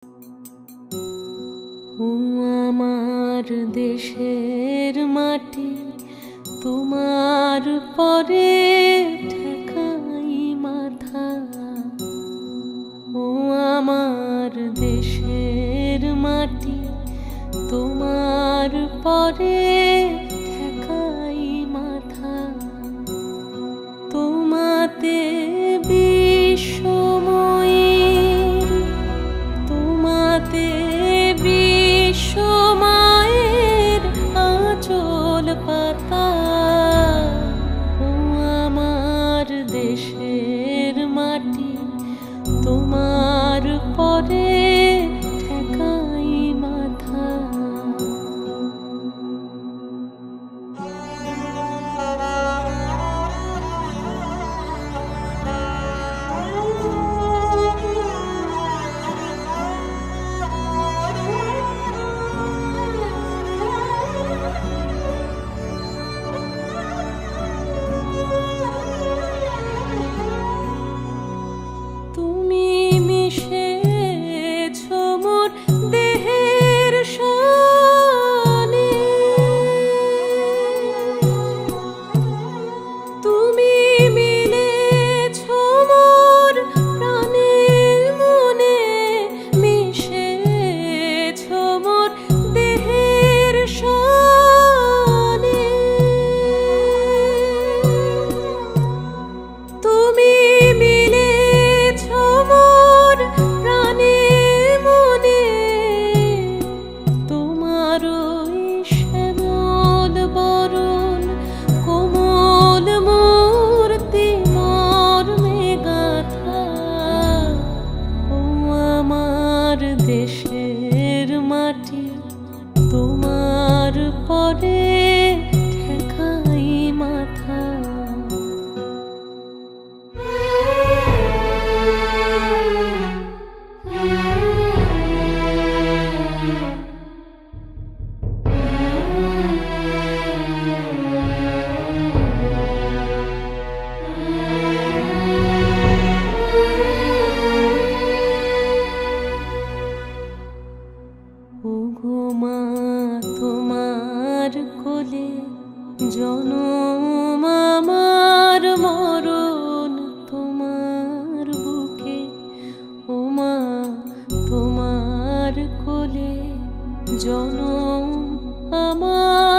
ও আমার দেশের মাটি, তোমার পরে ঠেকাই মাথা। ও আমার দেশের মাটি, তোমার পরে ঠেকাই মাথা। তোমাতে বিশ্বময়ের, তোমাতে বিশ্বমায়ের আঁচল পাতা। ও আমার দেশের মাটি, তোমার পরে ঠেকাই মাথা। তুমি মিশেছ মোর দেহের সনে, তুমি মিলেছ মোর প্রাণের মনে, মিশেছ মোর দেহের সনে। তুমি মিলেছ মোর প্রাণের মনে, তোমার ওই শ্যামল বরণ কোমল মূর্তি মর্মে গাঁথা। ও আমার দেশের মাটি, তোমার পরে ঠেকাই মাথা। ওগো মা, তোমার কোলে জনম আমার, মরণ তোমার বুকে। ও মা, তোমার কোলে জনম আমার।